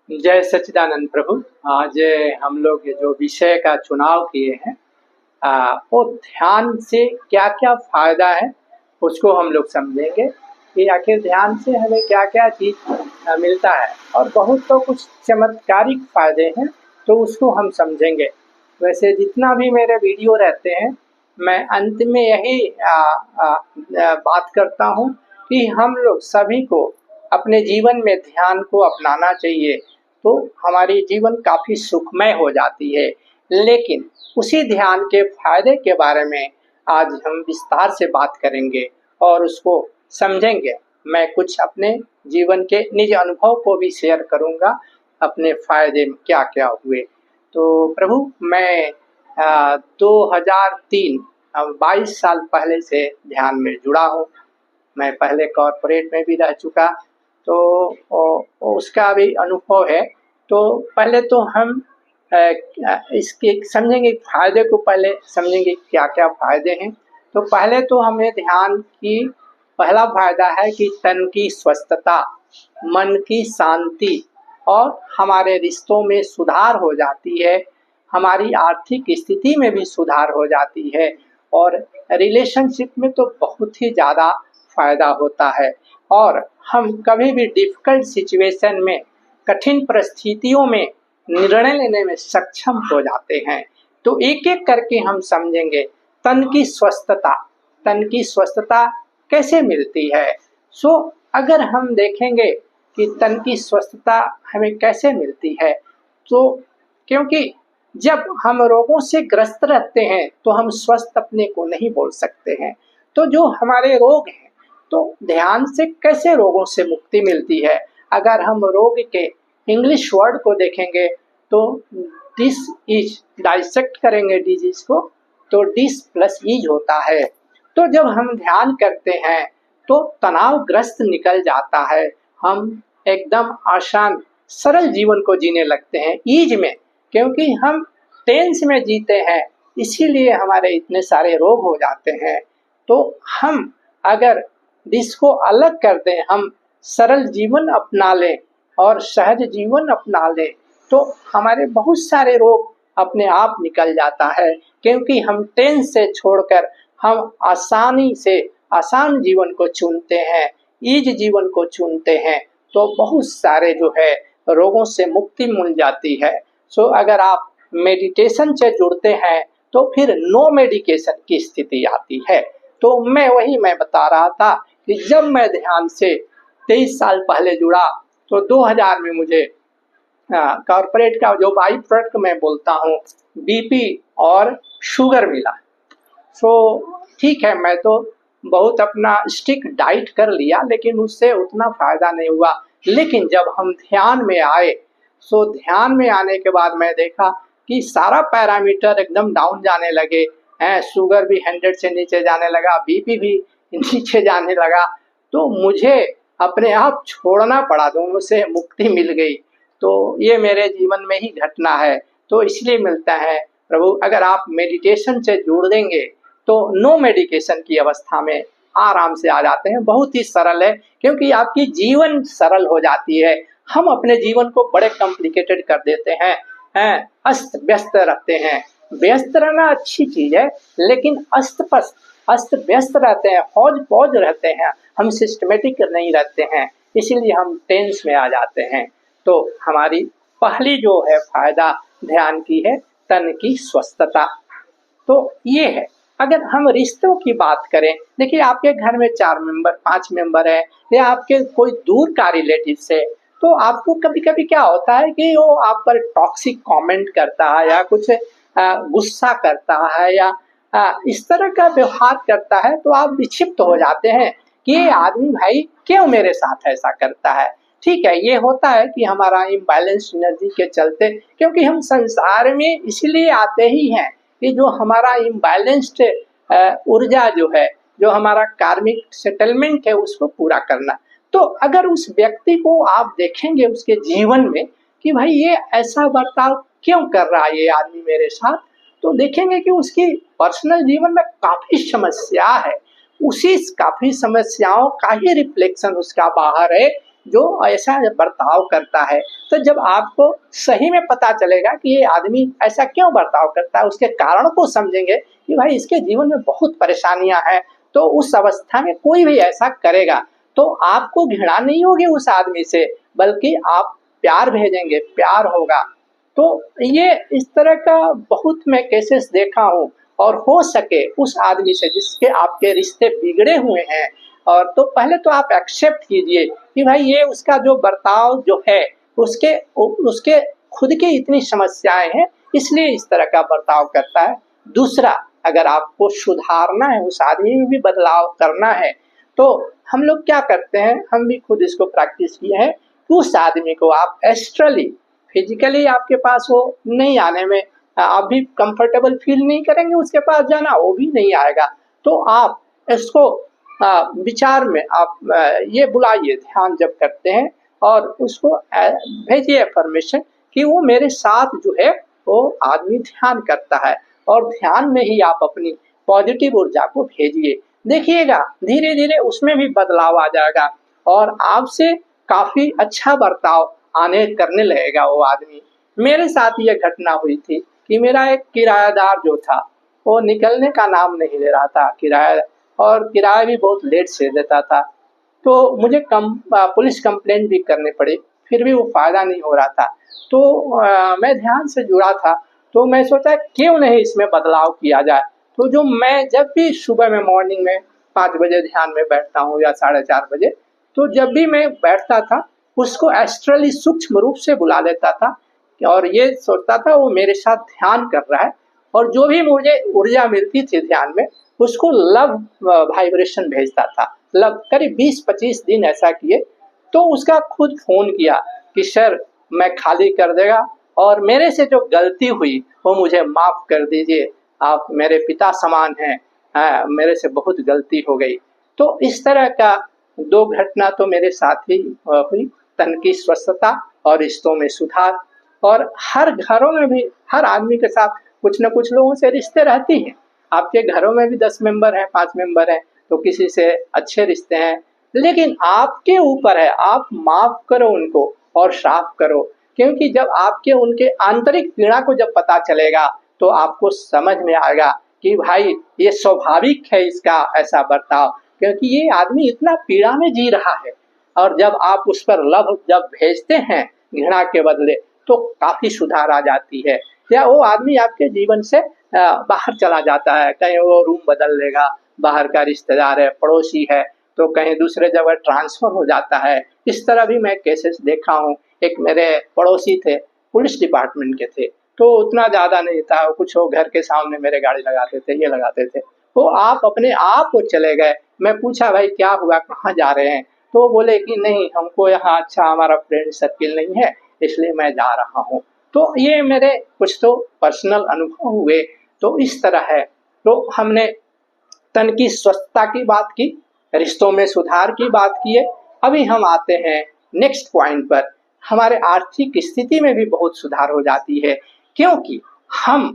जय सच्चिदानंद प्रभु। आज हम लोग ये जो विषय का चुनाव किए हैं वो ध्यान से क्या क्या फायदा है उसको हम लोग समझेंगे कि आखिर ध्यान से हमें क्या क्या चीज मिलता है, और बहुत तो कुछ चमत्कारिक फायदे हैं तो उसको हम समझेंगे। वैसे जितना भी मेरे वीडियो रहते हैं मैं अंत में यही बात करता हूँ कि हम लोग सभी को अपने जीवन में ध्यान को अपनाना चाहिए, तो हमारी जीवन काफ़ी सुखमय हो जाती है। लेकिन उसी ध्यान के फायदे के बारे में आज हम विस्तार से बात करेंगे और उसको समझेंगे। मैं कुछ अपने जीवन के निज अनुभव को भी शेयर करूंगा, अपने फायदे क्या क्या हुए। तो प्रभु मैं 2003 22 साल पहले से ध्यान में जुड़ा हूँ। मैं पहले कॉरपोरेट में भी रह चुका, तो उसका भी अनुभव है। तो पहले तो हम इसके समझेंगे फायदे को, पहले समझेंगे क्या क्या फायदे हैं। तो पहले तो हमें ध्यान की पहला फायदा है कि तन की स्वस्थता, मन की शांति और हमारे रिश्तों में सुधार हो जाती है, हमारी आर्थिक स्थिति में भी सुधार हो जाती है, और रिलेशनशिप में तो बहुत ही ज़्यादा फायदा होता है। और हम कभी भी डिफिकल्ट सिचुएशन में, कठिन परिस्थितियों में निर्णय लेने में सक्षम हो जाते हैं। तो एक एक करके हम समझेंगे। तन की स्वस्थता, तन की स्वस्थता कैसे मिलती है। अगर हम देखेंगे कि तन की स्वस्थता हमें कैसे मिलती है, तो क्योंकि जब हम रोगों से ग्रस्त रहते हैं तो हम स्वस्थ अपने को नहीं बोल सकते हैं। तो जो हमारे रोग हैं, तो ध्यान से कैसे रोगों से मुक्ति मिलती है। अगर हम रोग के इंग्लिश वर्ड को देखेंगे तो डिस इज, डाइसेक्ट करेंगे डिजीज को, तो डिस प्लस इज होता है। तो जब हम ध्यान करते हैं तो तनावग्रस्त निकल जाता है, हम एकदम आसान सरल जीवन को जीने लगते हैं ईज में, क्योंकि हम टेंस में जीते हैं, इसीलिए हमारे इतने सारे रोग हो जाते हैं। तो हम अगर इसको अलग कर दें, हम सरल जीवन अपना लें और सहज जीवन अपना लें, तो हमारे बहुत सारे रोग अपने आप निकल जाता है, क्योंकि हम टेंस से छोड़कर हम आसानी से आसान जीवन को चुनते हैं, ईज जीवन को चुनते हैं, तो बहुत सारे जो है रोगों से मुक्ति मिल जाती है। अगर आप मेडिटेशन से जुड़ते हैं तो फिर नो मेडिकेशन की स्थिति आती है। तो मैं बता रहा था कि जब मैं ध्यान से 23 साल पहले जुड़ा तो 2000 में मुझे कॉर्पोरेट का जो बाई प्रोडक्ट मैं बोलता हूँ, बीपी और शुगर मिला। ठीक है, मैं तो बहुत अपना स्ट्रिक्ट डाइट कर लिया, लेकिन उससे उतना फायदा नहीं हुआ। लेकिन जब हम ध्यान में आए, ध्यान में आने के बाद मैं देखा कि सारा पैरामीटर एकदम डाउन जाने लगे हैं, शुगर भी 100 से नीचे जाने लगा, बीपी भी नीचे जाने लगा। तो मुझे अपने आप छोड़ना पड़ा, दोनों से मुक्ति मिल गई। तो ये मेरे जीवन में ही घटना है। तो इसलिए मिलता है प्रभु, अगर आप मेडिटेशन से जुड़ देंगे तो नो मेडिकेशन की अवस्था में आराम से आ जाते हैं। बहुत ही सरल है, क्योंकि आपकी जीवन सरल हो जाती है। हम अपने जीवन को बड़े कॉम्प्लिकेटेड कर देते हैं, अस्त व्यस्त रहते हैं। व्यस्त रहना अच्छी चीज है, लेकिन अस्त व्यस्त रहते हैं, हौज पौज रहते हैं, हम सिस्टमेटिक नहीं रहते हैं, इसीलिए हम टेंस में आ जाते हैं। तो हमारी पहली जो है फायदा ध्यान की है, तन की स्वस्थता। तो ये है। अगर हम रिश्तों की बात करें, देखिए आपके घर में 4 मेंबर 5 मेंबर है, या आपके कोई दूर का रिलेटिव से, तो आपको कभी कभी क्या होता है कि वो आप पर टॉक्सिक कमेंट करता है, या कुछ गुस्सा करता है, या इस तरह का व्यवहार करता है, तो आप विक्षिप्त हो जाते हैं कि ये आदमी भाई क्यों मेरे साथ ऐसा करता है। ठीक है, ये होता है कि हमारा इम्बैलेंस एनर्जी के चलते, क्योंकि हम संसार में इसलिए आते ही हैं कि जो हमारा इम्बैलेंस्ड ऊर्जा जो है, जो हमारा कार्मिक सेटलमेंट है, उसको पूरा करना। तो अगर उस व्यक्ति को आप देखेंगे उसके जीवन में कि भाई ये ऐसा बर्ताव क्यों कर रहा है ये आदमी मेरे साथ, तो देखेंगे कि उसकी पर्सनल जीवन में काफी समस्या है। उसी काफी समस्याओं का ही रिफ्लेक्शन उसका बाहर है जो ऐसा बर्ताव करता है, तो जब आपको सही में पता चलेगा कि ये आदमी ऐसा क्यों बर्ताव करता है, उसके कारण को समझेंगे कि भाई इसके जीवन में बहुत परेशानियां हैं, तो उस अवस्था में कोई भी ऐसा करेगा तो आपको घृणा नहीं होगी उस आदमी से, बल्कि आप प्यार भेजेंगे, प्यार होगा। तो ये इस तरह का बहुत मैं केसेस देखा हूँ। और हो सके उस आदमी से जिसके आपके रिश्ते बिगड़े हुए हैं, और तो पहले तो आप एक्सेप्ट कीजिए कि भाई ये उसका जो बर्ताव जो है, उसके उसके खुद की इतनी समस्याएं हैं, इसलिए इस तरह का बर्ताव करता है। दूसरा, अगर आपको सुधारना है, उस आदमी में भी बदलाव करना है, तो हम लोग क्या करते हैं, हम भी खुद इसको प्रैक्टिस किए हैं, उस आदमी को आप एस्ट्रली, फिजिकली आपके पास वो नहीं आने में आप भी कंफर्टेबल फील नहीं करेंगे, उसके पास जाना वो भी नहीं आएगा, तो आप इसको विचार में आप ये बुलाइए, ध्यान जब करते हैं, और उसको भेजिए अफर्मेशन कि वो मेरे साथ जो है वो आदमी ध्यान करता है, और ध्यान में ही आप अपनी पॉजिटिव ऊर्जा को भेजिए। देखिएगा धीरे धीरे उसमें भी बदलाव आ जाएगा, और आपसे काफी अच्छा बर्ताव आने करने लगेगा वो आदमी। मेरे साथ ये घटना हुई थी कि मेरा एक किराएदार जो था, वो निकलने का नाम नहीं ले रहा था किराया, और किराया भी बहुत लेट से देता था। तो मुझे पुलिस कंप्लेंट भी करनी पड़ी, फिर भी वो फायदा नहीं हो रहा था। तो मैं ध्यान से जुड़ा था, तो मैं सोचा क्यों नहीं इसमें बदलाव किया जाए। तो जो मैं जब भी सुबह में मॉर्निंग में 5 बजे ध्यान में बैठता हूँ या 4:30 बजे, तो जब भी मैं बैठता था उसको एस्ट्रली सूक्ष्म रूप से बुला लेता था, और ये सोचता था वो मेरे साथ ध्यान कर रहा है, और जो भी मुझे ऊर्जा मिलती थी ध्यान में उसको लव वाइब्रेशन भेजता था। लव करीब 20-25 दिन ऐसा किए, तो उसका खुद फोन किया कि सर मैं खाली कर देगा, और मेरे से जो गलती हुई वो मुझे माफ कर दीजिए, आप मेरे पिता समान हैं, मेरे से बहुत गलती हो गई। तो इस तरह का 2 घटना तो मेरे साथ ही हुई, तन की स्वस्थता और रिश्तों में सुधार। और हर घरों में भी हर आदमी के साथ कुछ न कुछ लोगों से रिश्ते रहती हैं। आपके घरों में भी 10 मेंबर हैं, 5 मेंबर हैं, तो किसी से अच्छे रिश्ते हैं, लेकिन आपके ऊपर है, आप माफ करो उनको और साफ करो। क्योंकि जब आपके उनके आंतरिक पीड़ा को जब पता चलेगा, तो आपको समझ में आएगा कि भाई ये स्वाभाविक है इसका ऐसा बर्ताव, क्योंकि ये आदमी इतना पीड़ा में जी रहा है। और जब आप उस पर लव जब भेजते हैं घृणा के बदले, तो काफी सुधार आ जाती है, या वो आदमी आपके जीवन से बाहर चला जाता है, कहीं वो रूम बदल लेगा, बाहर का रिश्तेदार है, पड़ोसी है, तो कहीं दूसरे जगह ट्रांसफर हो जाता है। इस तरह भी मैं केसेस देखा हूँ। एक मेरे पड़ोसी थे, पुलिस डिपार्टमेंट के थे, तो उतना ज्यादा नहीं था, कुछ वो घर के सामने मेरे गाड़ी लगाते थे, ये लगाते थे, तो आप अपने आप वो चले गए। मैं पूछा भाई क्या हुआ, कहाँ जा रहे हैं, तो बोले कि नहीं हमको यहाँ अच्छा हमारा फ्रेंड सर्किल नहीं है, इसलिए मैं जा रहा हूँ। तो ये मेरे कुछ तो पर्सनल अनुभव हुए। तो इस तरह है, तो हमने तन की स्वस्थता की बात की, रिश्तों में सुधार की बात की है। अभी हम आते हैं नेक्स्ट पॉइंट पर, हमारे आर्थिक स्थिति में भी बहुत सुधार हो जाती है, क्योंकि हम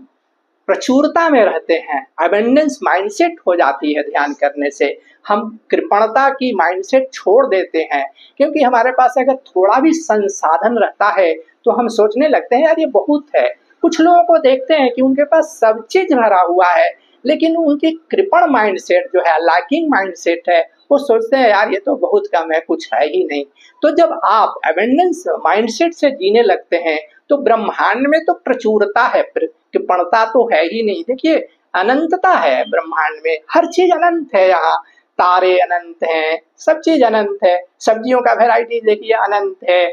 प्रचुरता में रहते हैं, अबेंडेंस माइंडसेट हो जाती है ध्यान करने से। हम कृपणता की माइंडसेट छोड़ देते हैं, क्योंकि हमारे पास अगर थोड़ा भी संसाधन रहता है तो हम सोचने लगते हैं यार ये बहुत है। कुछ लोगों को देखते हैं कि उनके पास सब चीज भरा हुआ है, लेकिन उनकी कृपण माइंडसेट जो है, लैकिंग माइंडसेट है, वो सोचते हैं यार ये तो बहुत कम है, कुछ है ही नहीं। तो जब आप अबेंडेंस माइंडसेट से जीने लगते हैं, तो ब्रह्मांड में तो प्रचुरता है, कृपणता तो है ही नहीं। देखिए अनंतता है ब्रह्मांड में, हर चीज अनंत है, यहाँ तारे अनंत हैं, सब चीज अनंत है, सब्जियों का वेराइटी देखिए अनंत है,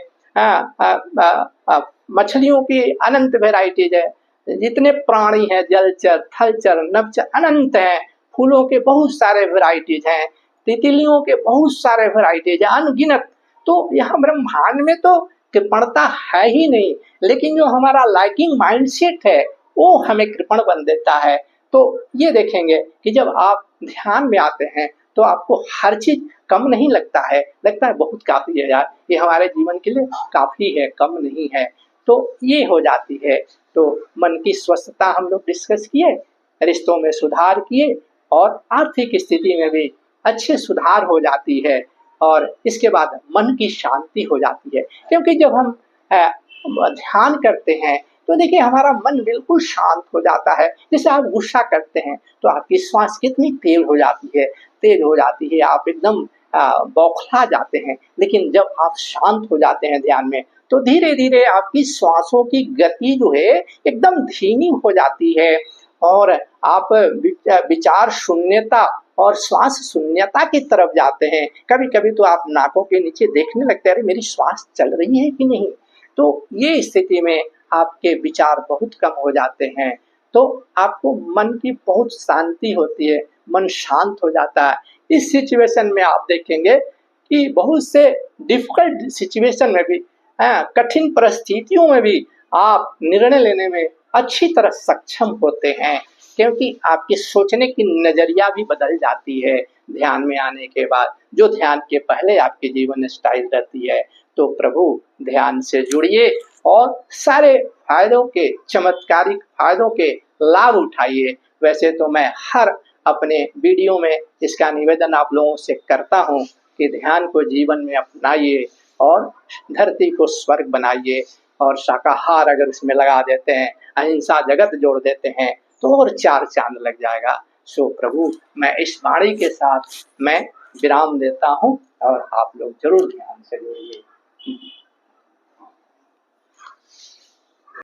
मछलियों की अनंत वेराइटीज है, जितने प्राणी हैं जलचर थलचर नभचर अनंत हैं, फूलों के बहुत सारे वेराइटीज हैं, तितलियों के बहुत सारे वेराइटीज हैं, अनगिनत। तो यहाँ ब्रह्मांड में तो कृपणता है ही नहीं, लेकिन जो हमारा लाइकिंग माइंडसेट है वो हमें कृपण बन देता है। तो ये देखेंगे कि जब आप ध्यान में आते हैं तो आपको हर चीज कम नहीं लगता है, लगता है बहुत काफी है यार, ये हमारे जीवन के लिए काफी है, कम नहीं है। तो ये हो जाती है। तो मन की स्वस्थता हम लोग डिस्कस किए, रिश्तों में सुधार किए, और आर्थिक स्थिति में भी अच्छे सुधार हो जाती है। और इसके बाद मन की शांति हो जाती है। क्योंकि जब हम ध्यान करते हैं तो देखिए हमारा मन बिल्कुल शांत हो जाता है। जैसे आप गुस्सा करते हैं तो आपकी श्वास कितनी तेज हो जाती है, आप एकदम बौखला जाते हैं। लेकिन जब आप शांत हो जाते हैं ध्यान में तो धीरे धीरे आपकी श्वासों की गति जो है एकदम धीमी हो जाती है और आप विचार शून्यता और श्वास शून्यता की तरफ जाते हैं। कभी कभी तो आप नाकों के नीचे देखने लगते हैं, अरे मेरी श्वास चल रही है कि नहीं। तो ये स्थिति में आपके विचार बहुत कम हो जाते हैं, तो आपको मन की बहुत शांति होती है, मन शांत हो जाता है। इस सिचुएशन में आप देखेंगे कि बहुत से डिफिकल्ट सिचुएशन में भी, कठिन परिस्थितियों में भी आप निर्णय लेने में अच्छी तरह सक्षम होते हैं, क्योंकि आपकी सोचने की नजरिया भी बदल जाती है ध्यान में आने के बाद, जो ध्यान के पहले आपकी जीवन स्टाइल रहती है। तो प्रभु ध्यान से जुड़िए और सारे फायदों के, चमत्कारिक फायदों के लाभ उठाइए। वैसे तो मैं हर अपने वीडियो में इसका निवेदन आप लोगों से करता हूँ कि ध्यान को जीवन में अपनाइए और धरती को स्वर्ग बनाइए, और शाकाहार अगर इसमें लगा देते हैं, अहिंसा जगत जोड़ देते हैं तो और 4 चांद लग जाएगा। सो प्रभु मैं इस वाणी के साथ मैं विराम देता हूँ और आप लोग जरूर ध्यान से जुड़िए।